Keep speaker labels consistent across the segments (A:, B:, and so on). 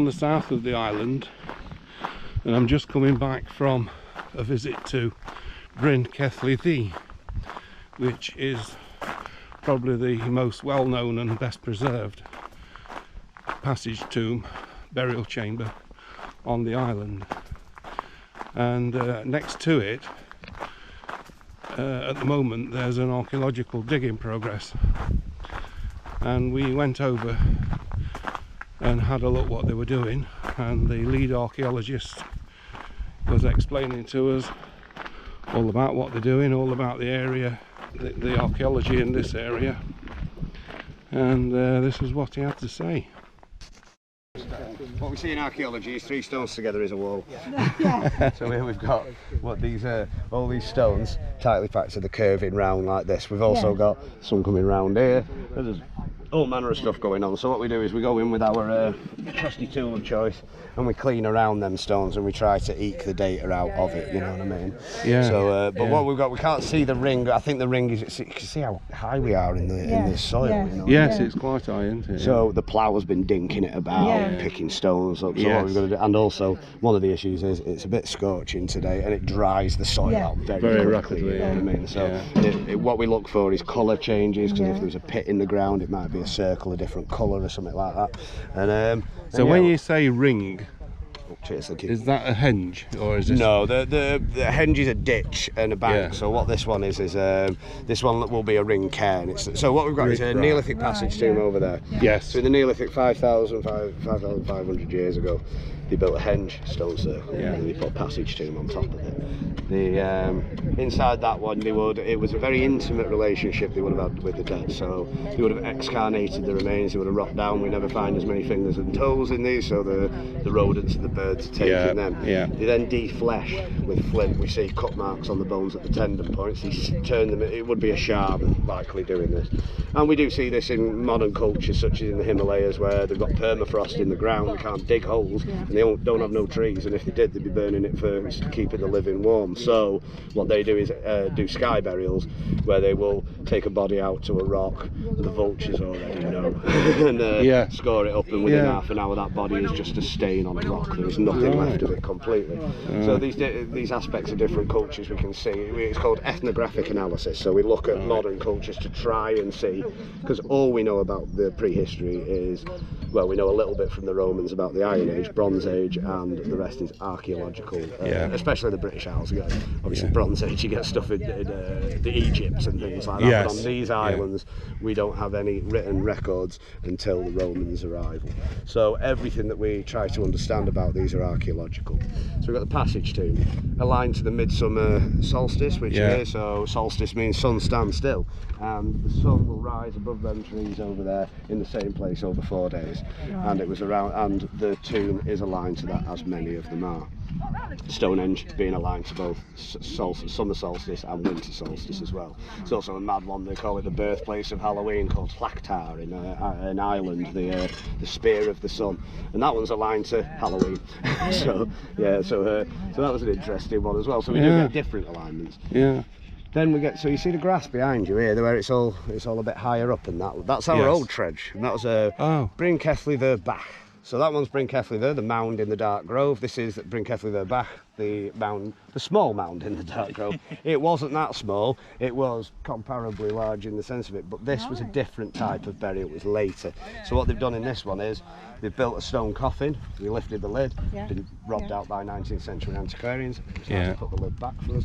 A: on the south of the island, and I'm just coming back from a visit to Bryn Celli Ddu, which is probably the most well-known and best preserved passage tomb burial chamber on the island. And next to it, at the moment, there's an archaeological dig in progress, and we went over and had a look what they were doing, and the lead archaeologist was explaining to us all about what they're doing, all about the area, the archaeology in this area, and this is what he had to say.
B: What we see in archaeology is 3 stones together is a wall.
C: Yeah.
B: So here we've got what these all these stones tightly packed to the curving round like this. We've also got some coming round here. There's all manner of stuff going on. So what we do is we go in with our trusty tool of choice and we clean around them stones and we try to eke the data out of it, you know what I mean?
A: Yeah.
B: So but what we've got, we can't see the ring. I think the ring is, you can see how high we are in the soil. You know?
A: Yes, it's quite high, isn't it?
B: So the plough has been dinking it about, picking stones up. So what we've got to do, and also one of the issues is it's a bit scorching today and it dries the soil out very
A: rapidly.
B: You know what I mean? So what we look for is colour changes, because if there's a pit in the ground, it might be a circle, a different colour or something like that. And
A: so when you say ring,
B: cheers, thank you.
A: Is that a henge, or is this?
B: No, the henge is a ditch and a bank. So what this one is this one will be a ring cairn. So what we've got is a Neolithic passage tomb over there.
A: Yes.
B: So in the Neolithic 5,500 years ago, they built a henge stone circle and they put a passage tomb on top of it. The inside that one, it was a very intimate relationship they would have had with the dead. So they would have excarnated the remains, they would have rotted down. We never find as many fingers and toes in these, so the rodents and the birds are taking them. They then deflesh with flint. We see cut marks on the bones at the tendon points. They turn them. It would be a shaman likely doing this, and we do see this in modern cultures such as in the Himalayas, where they've got permafrost in the ground. They can't dig holes, and they don't have no trees, and if they did, they'd be burning it first to keep the living warm. So what they do is do sky burials, where they will take a body out to a rock. The vultures already know and score it up, and within half an hour that body is just a stain on a rock. There's nothing left of it completely. So these aspects of different cultures we can see. It's called ethnographic analysis. So we look at modern cultures to try and see, because all we know about the prehistory is, well, we know a little bit from the Romans about the Iron Age, Bronze Age, and the rest is archaeological. Especially the British Isles. Obviously Bronze Age, you get stuff in the Egypt and things like that. But on these islands we don't have any written records until the Romans' arrival. So everything that we try to understand about these are archaeological. So we've got the passage tomb aligned to the midsummer solstice, which is, so solstice means sun stands still, and the sun will rise above them trees over there in the same place over 4 days. And it was around, and the tomb is aligned to that, as many of them are. Stonehenge being aligned to both summer solstice and winter solstice as well. It's also a mad one, they call it the birthplace of Halloween, called Llactar in Ireland, the spear of the sun, and that one's aligned to Halloween. So that was an interesting one as well. So we do get different alignments. Then we get, so you see the grass behind you here, where it's all a bit higher up, and that's our old trench, and that was Bryn Celli Ddu. So that one's Bryn Celli Ddu, the mound in the dark grove. This is Bryn Celli Ddu, the small mound in the dark grove. It wasn't that small, it was comparably large in the sense of it, but this was a different type of burial. It was later. So what they've done in this one is they've built a stone coffin, we lifted the lid, been robbed out by 19th century antiquarians, to put the lid back for us.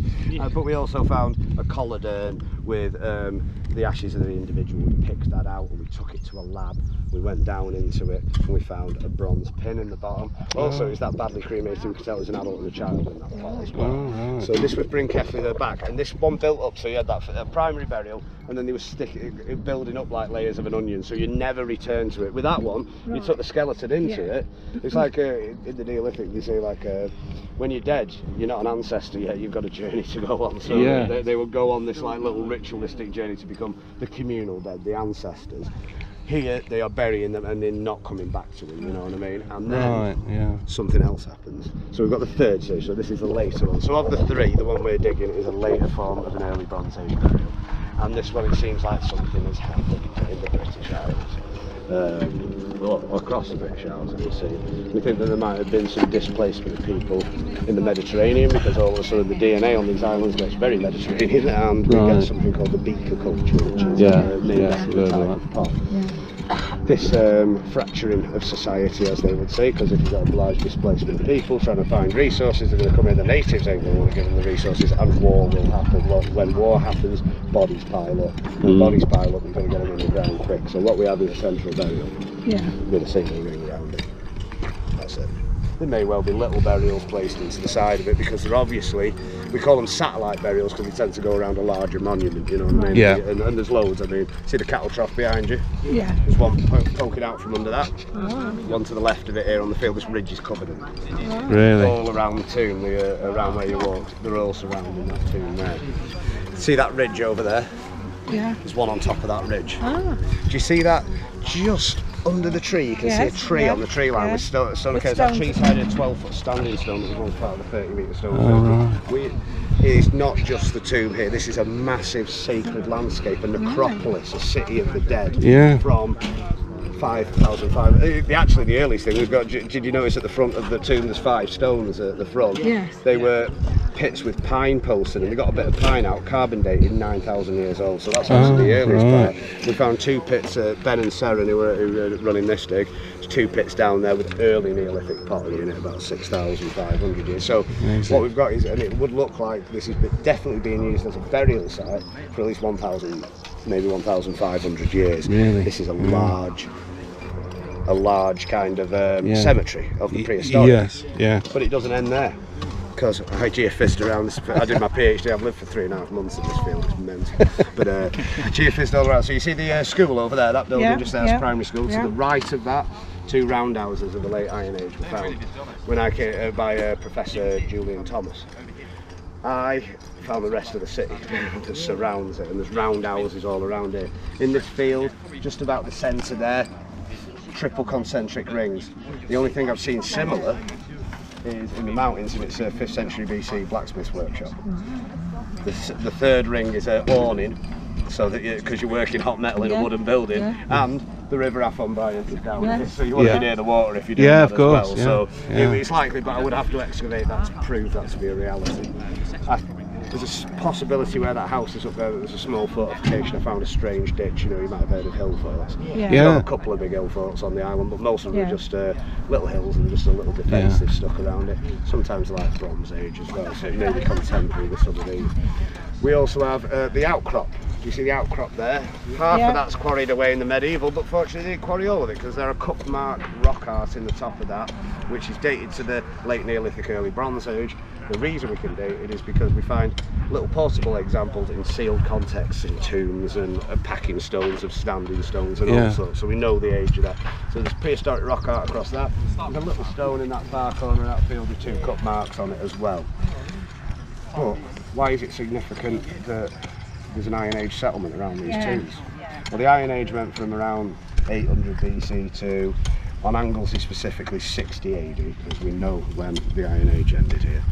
B: But we also found a collard urn with the ashes of the individual. We picked that out and we took it to a lab. We went down into it and we found a bronze pin in the bottom. Also, it's that badly cremated, we could tell there's an adult and a child in that pot as well. So this was Bryn Celli Ddu, and this one built up, so you had that primary burial, and then they were building up like layers of an onion, so you never return to it. With that one, you took the skeleton into it. It's like in the Neolithic, they say when you're dead, you're not an ancestor yet, you've got a journey to go on. So they would go on this little ritualistic journey to become the communal dead, the ancestors. Here they are burying them and they're not coming back to them, you know what I mean? And then something else happens. So we've got the third stage, so this is the later one. So of the three, the one we're digging is a later form of an early Bronze Age burial. And this one, it seems like something has happened in the British Isles. across the British Isles, as we've seen. We think that there might have been some displacement of people in the Mediterranean, because all of a sudden the DNA on these islands gets very Mediterranean, and we get something called the beaker culture, which is named after the type of pot. This fracturing of society, as they would say, because if you've got a large displacement of people trying to find resources, they're going to come in, the natives ain't going to want to give them the resources, and war will happen. Well, when war happens, bodies pile up. When bodies pile up, you've got to get them in the ground quick. So what we have is a central burial with a single ring around it. That's it. There may well be little burials placed into the side of it, because they're obviously, we call them satellite burials because we tend to go around a larger monument, you know what I mean?
A: Yeah.
B: And there's loads. I mean, see the cattle trough behind you?
C: Yeah.
B: There's one poking out from under that. One to the left of it here on the field. This ridge is covered in it.
A: Really?
B: All around the tomb, around where you walk, they're all surrounding that tomb there. See that ridge over there?
C: Yeah.
B: There's one on top of that ridge.
C: Ah.
B: Do you see that? Just under the tree, you can see a tree on the tree line with stone caves. That tree's had a 12-foot standing stone that was once part of the 30-metre stone. It's not just the tomb here. This is a massive sacred landscape, a necropolis, a city of the dead.
A: Yeah.
B: From 5,500. Actually, the earliest thing we've got. Did you notice at the front of the tomb there's 5 stones at the front?
C: Yes.
B: They were pits with pine posts in them. They got a bit of pine out, carbon dated 9,000 years old. So that's actually the earliest part. We found 2 pits. Ben and Sarah, who were running this dig, there's 2 pits down there with early Neolithic pottery in it, about 6,500 years. So what we've got is, and it would look like this is definitely being used as a burial site for at least 1,000, maybe 1,500 years.
A: Really?
B: This is a large kind of cemetery of the prehistoric.
A: Yes, yeah.
B: But it doesn't end there, because I geophysed around this. I did my PhD. I've lived for 3.5 months in this field. It's mental. But geophysed all around. So you see the school over there, that building just there is primary school. To the right of that, 2 roundhouses of the late Iron Age were found when I came by Professor Julian Thomas. I found the rest of the city that surrounds it, and there's roundhouses all around here. In this field, just about the centre there, triple concentric rings. The only thing I've seen similar is in the mountains, and it's a 5th century BC blacksmith's workshop. The third ring is an awning, so that because you're working hot metal in a wooden building, and the river Afon Bayern is down here, so you want to be near the water if you're doing that as well. So it's likely, but I would have to excavate that to prove that to be a reality. There's a possibility where that house is up there that there's a small fortification. I found a strange ditch, you know, you might have heard of hill forts. Got a couple of big hill forts on the island, but most of them are just little hills and just a little defensive stuck around it. Sometimes like Bronze Age as well, so it may be contemporary with some of these. We also have the outcrop. You see the outcrop there? Half of that's quarried away in the medieval, but fortunately they didn't quarry all of it, because there are cup mark rock art in the top of that, which is dated to the late Neolithic, early Bronze Age. The reason we can date it is because we find little portable examples in sealed contexts in tombs and packing stones of standing stones and all sorts, so we know the age of that. So there's prehistoric rock art across that. There's a little stone in that far corner of that field with 2 cup marks on it as well. But why is it significant that there's an Iron Age settlement around these tombs? Well, the Iron Age went from around 800 BC to, on Anglesey specifically, 60 AD, as we know when the Iron Age ended here.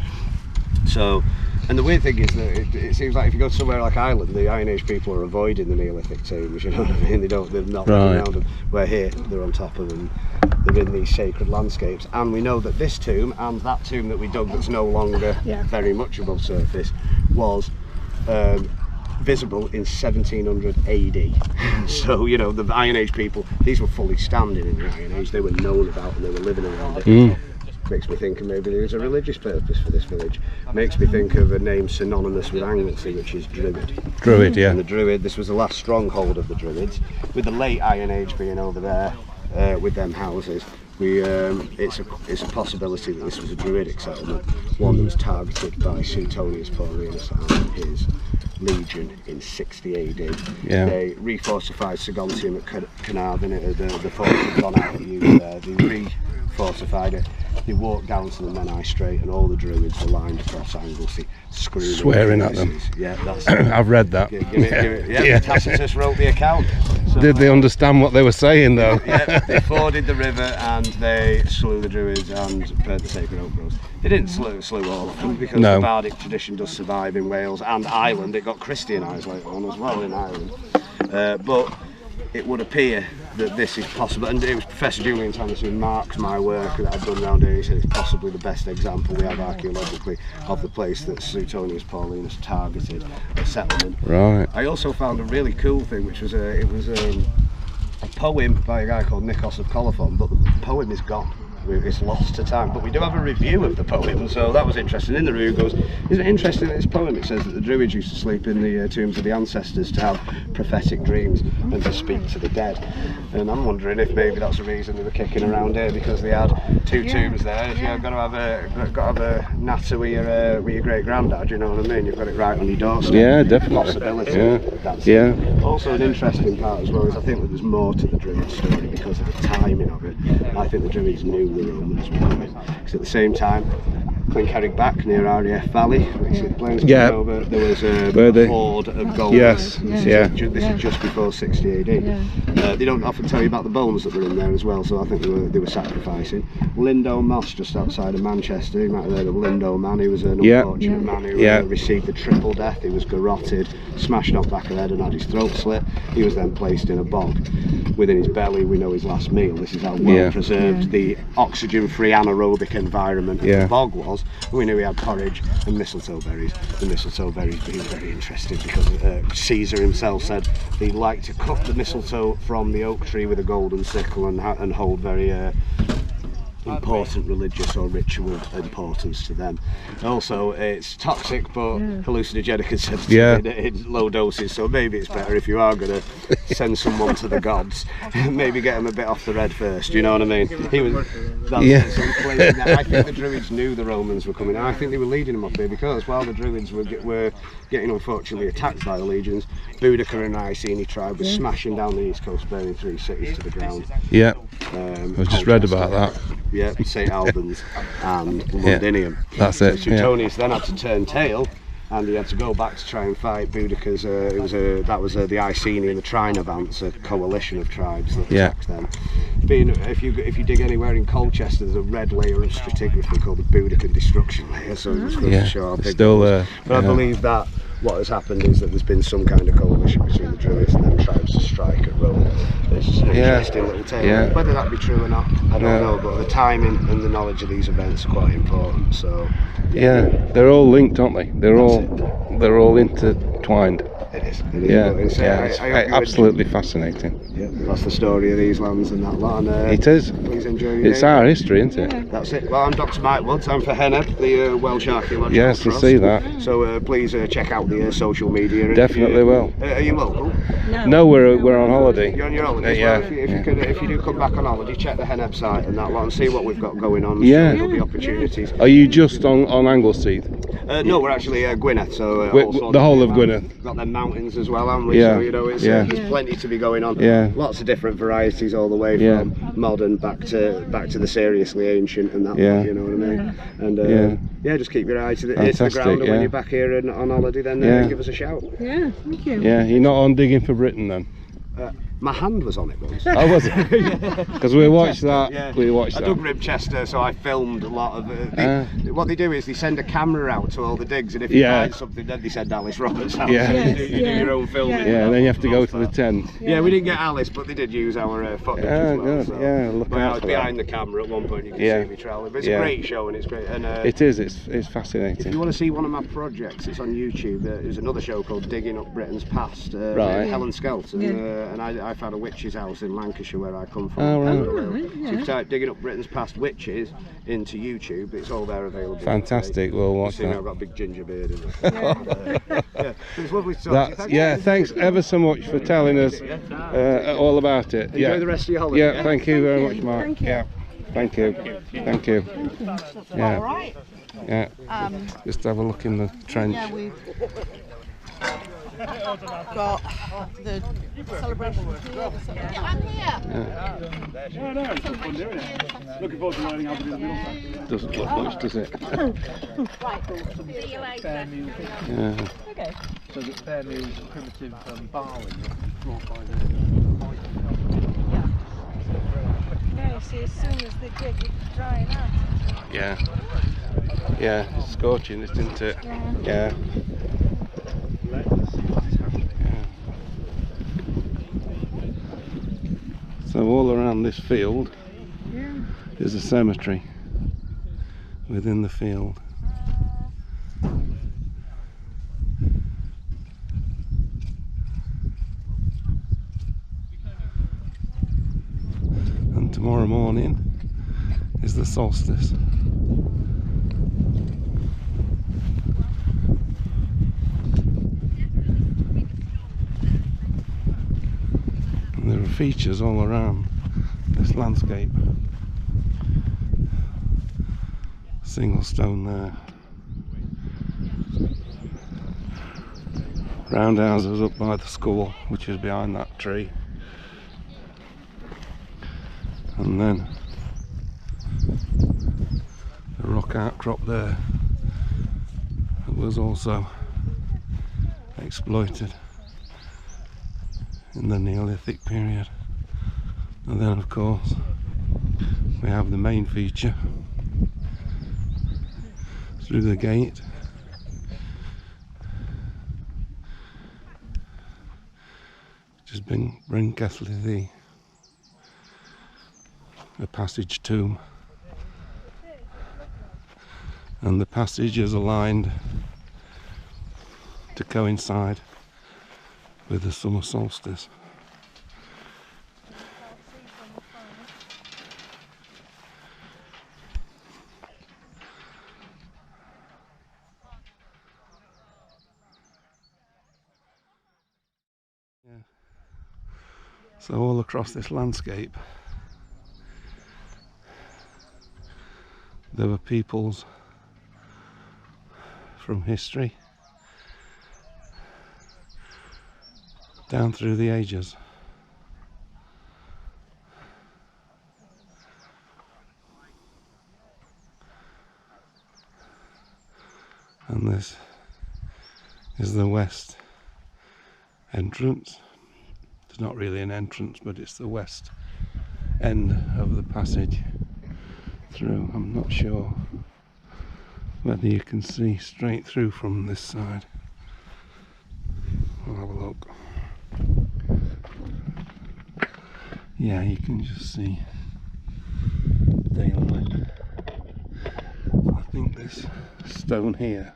B: So, and the weird thing is that it seems like if you go somewhere like Ireland, the Iron Age people are avoiding the Neolithic tombs, you know what I mean? They're not looking around them. Where here, they're on top of them. They're in these sacred landscapes, and we know that this tomb and that tomb that we dug that's no longer very much above surface was visible in 1700 AD. So, you know, the Iron Age people, these were fully standing in the Iron Age. They were known about and they were living around it. Makes me think of maybe there's a religious purpose for this village. Makes me think of a name synonymous with Anglesey, which is Druid.
A: Druid, yeah.
B: And the Druid, this was the last stronghold of the Druids, with the late Iron Age being over there with them houses. It's a possibility that this was a Druidic settlement, one that was targeted by Suetonius Paulinus and his legion in 60 AD. They refortified Saguntium at Carnarvon, the fort had gone out of use there. They refortified it. They walked down to the Menai Strait, and all the Druids were lined across Anglesey, screaming,
A: swearing at them.
B: Yeah, that's
A: I've read that.
B: Tacitus wrote the account. So,
A: did they understand what they were saying though?
B: They forded the river and they slew the Druids and burnt the sacred oak groves. They didn't slew all of them, because the bardic tradition does survive in Wales and Ireland. It got Christianised later on as well in Ireland. But it would appear that this is possible, and it was Professor Julian Thomas who marks my work that I've done around here. He said it's possibly the best example we have archaeologically of the place that Suetonius Paulinus targeted a settlement.
A: Right.
B: I also found a really cool thing, which was a poem by a guy called Nikos of Colophon, but the poem is gone. It's lost to time, but we do have a review of the poem, so that was interesting. In the review goes, isn't it interesting in this poem it says that the Druids used to sleep in the tombs of the ancestors to have prophetic dreams and to speak to the dead, and I'm wondering if maybe that's the reason they were kicking around here, because they had two tombs there. If you've got to have a natter with your great granddad, you know what I mean, you've got it right on your doorstep.
A: Yeah, definitely.
B: Possibility.
A: Yeah.
B: That's
A: yeah.
B: Also an interesting part as well is I think that there's more to the Druid story because of the timing of it. I think the Druids knew the Romans were coming, because at the same time, Clyncarrig near RAF Valley, which is plains over, there was a hoard of gold.
A: Yes,
B: This is just before 60 AD. They don't often tell you about the bones that were in there as well, so I think they were sacrificing. Lindo Moss, just outside of Manchester, you might have heard of Lindo Man. He was an unfortunate man who received the triple death. He was garroted, smashed off back of the head and had his throat slit. He was then placed in a bog. Within his belly we know his last meal. This is how well preserved the oxygen-free anaerobic environment of the bog was. We knew he had porridge and mistletoe berries. The mistletoe berries being very interesting because Caesar himself said he liked to cut the mistletoe from the oak tree with a golden sickle and hold very important religious or ritual importance to them. Also, it's toxic but hallucinogenic and sensitive in low doses, so maybe it's better if you are going to send someone to the gods, maybe get them a bit off the red first, you know what I mean? I think the Druids knew the Romans were coming. I think they were leading them up here because while the Druids were getting unfortunately attacked by the legions, Boudicca and the Iceni tribe was smashing down the east coast, burning 3 cities to the ground. I've
A: just read about that.
B: St Albans and Londinium.
A: That's it.
B: Suetonius then had to turn tail, and he had to go back to try and fight Boudicca's. That was the Iceni and the Trinavants, a coalition of tribes that attacked them. If you dig anywhere in Colchester, there's a red layer of stratigraphy called the Boudiccan destruction layer. So it was going to show how big
A: still there.
B: But I believe that what has happened is that there's been some kind of coalition between the Druids and them tribes to strike at Rome. It's an interesting little tale. Whether that be true or not, I don't know, but the timing and the knowledge of these events are quite important. So
A: they're all linked, aren't they? They're all intertwined.
B: It is.
A: It's absolutely fascinating.
B: That's the story of these lands and that lot.
A: It is.
B: Please enjoy your
A: It's
B: day.
A: our history, isn't it?
B: That's it. Well, I'm Dr. Mike Woods. I'm for HENEB, the Welsh Archaeological
A: Yes, I
B: Trust.
A: see that.
B: So please check out the social media.
A: Definitely will.
B: Are you local?
A: No, we're on holiday.
B: You're on your holiday. If you do come back on holiday, check the HENEB site and that lot and see what we've got going on.
A: Yeah.
B: There'll be opportunities.
A: Are you just on Anglesey?
B: No, we're actually Gwynedd. So
A: the whole of Gwynedd.
B: Got them mountains as well, haven't we?
A: Yeah.
B: So you know, there's plenty to be going on. Lots of different varieties all the way from modern back to the seriously ancient and that lot, you know what I mean? And just keep your eye to the ground, and when you're back here and on holiday, then give us a shout.
C: Yeah, thank you.
A: Yeah, you're not on Digging for Britain then?
B: My hand was on it once.
A: Oh, was it? Because we watched that. We watched that.
B: I dug Ribchester, so I filmed a lot of what they do is they send a camera out to all the digs, and if you find something, then they send Alice Roberts out. You do your own filming.
A: Yeah, and then you have to go to the tent.
B: Yeah, we didn't get Alice, but they did use our footage as well. So.
A: Look out for
B: behind the camera at one point. You can see me travelling. But it's a great show, and it's great. And
A: it is. It's fascinating.
B: If you want to see one of my projects, it's on YouTube. There's another show called Digging Up Britain's Past. Helen Skelton, and I found a witch's house in Lancashire where I come from. So if you type Digging Up Britain's Past Witches into YouTube, it's all there available.
A: Fantastic. We'll watch that.
B: I've got a big ginger beard in it. It's lovely to talk to you.
A: Thanks ever so much for telling us all about it.
B: Enjoy the rest of your holiday.
A: Yeah, thank you very much, Mark. Thank you. Thank you. Yeah. Just have a look in the trench.
C: Got the celebration here. I'm here.
D: It's fun doing it. Looking forward to learning how to do the middle side.
A: Doesn't look much, does it?
C: Right. See you later. Okay.
D: So the fair meal primitive barley brought by the
C: No, see, as soon as they dig, it's drying out.
A: Yeah, it's scorching, isn't it? Yeah. So all around this field is a cemetery within the field. And tomorrow morning is the solstice. And there are features all around this landscape. Single stone there. Roundhouses up by the school, which is behind that tree. And then a rock outcrop there that was also exploited in the Neolithic period. And then of course we have the main feature through the gate, which has been Bryn Celli Ddu, a passage tomb, and the passage is aligned to coincide with the summer solstice. So all across this landscape there were peoples from history down through the ages. And this is the west entrance. It's not really an entrance, but it's the west end of the passage through. I'm not sure whether you can see straight through from this side. I'll have a look. Yeah, you can just see daylight. I think this stone here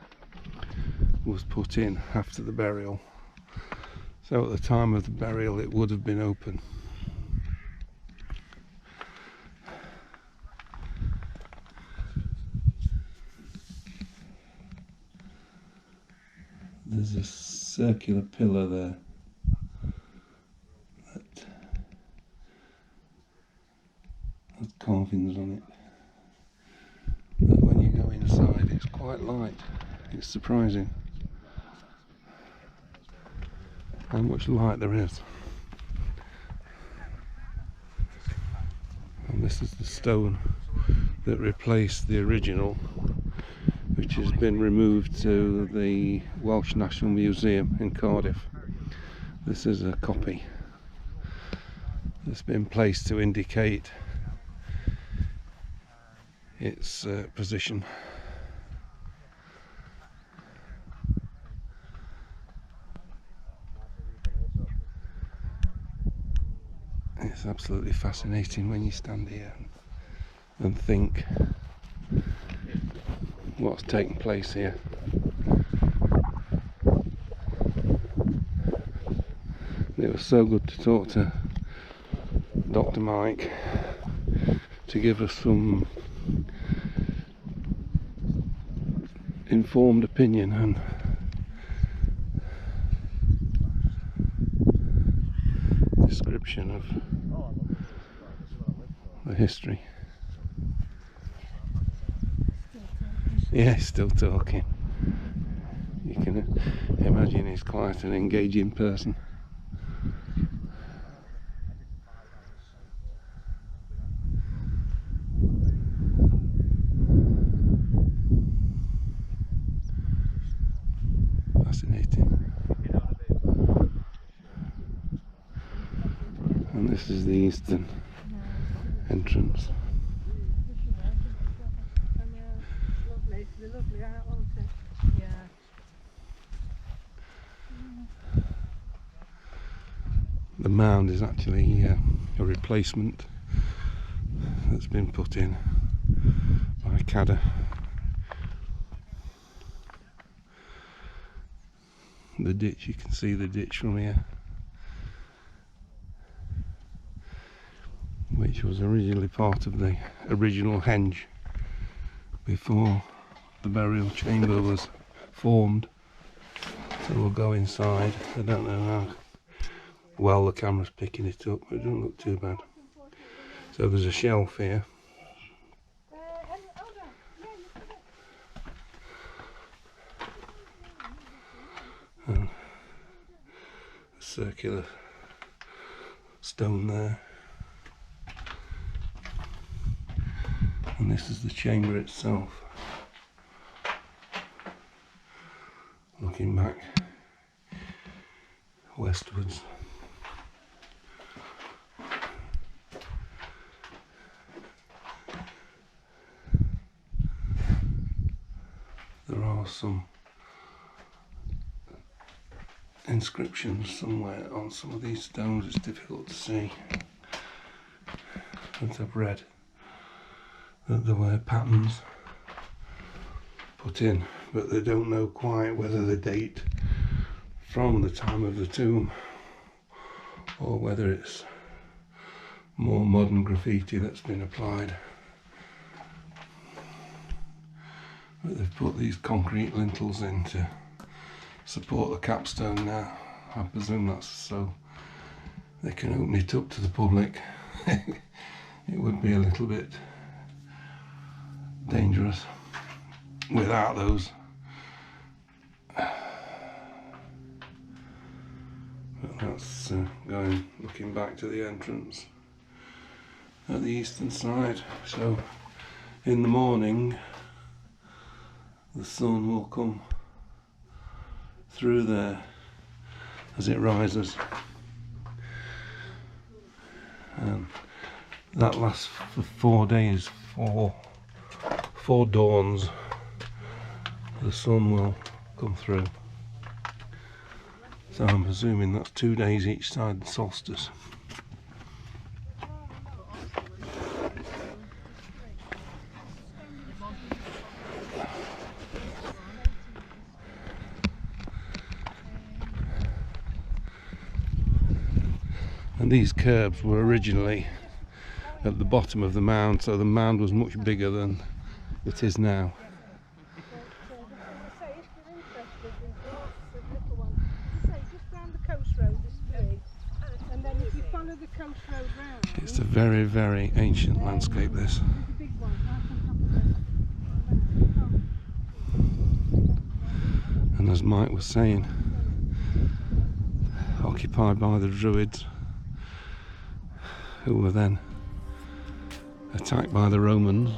A: was put in after the burial. So at the time of the burial it would have been open. There's a circular pillar there that has carvings on it. But when you go inside it's quite light. It's surprising how much light there is. And this is the stone that replaced the original, which has been removed to the Welsh National Museum in Cardiff. This is a copy that's been placed to indicate its position. It's absolutely fascinating when you stand here and think what's taken place here. It was so good to talk to Dr. Mike to give us some informed opinion and description of the history. Yeah, he's still talking. You can imagine he's quite an engaging person. Fascinating. And this is the eastern entrance.
C: Lovely, aren't they? Yeah.
A: The mound is actually a replacement that's been put in by Cadder. The ditch, you can see the ditch from here, which was originally part of the original henge before the burial chamber was formed. So we'll go inside. I don't know how well the camera's picking it up, but it doesn't look too bad. So there's a shelf here. And a circular stone there. And this is the chamber itself. Looking back westwards. There are some inscriptions somewhere on some of these stones. It's difficult to see, but I've read that there were patterns put in, but they don't know quite whether they date from the time of the tomb or whether it's more modern graffiti that's been applied. But they've put these concrete lintels in to support the capstone now. I presume that's so they can open it up to the public. It would be a little bit dangerous without those. But that's looking back to the entrance at the eastern side. So in the morning the sun will come through there as it rises, and that lasts for 4 days, four dawns. The sun will come through, so I'm presuming that's 2 days each side the solstice. And these curbs were originally at the bottom of the mound, so the mound was much bigger than it is now. It's a very, very ancient landscape, this. And as Mike was saying, occupied by the Druids, who were then attacked by the Romans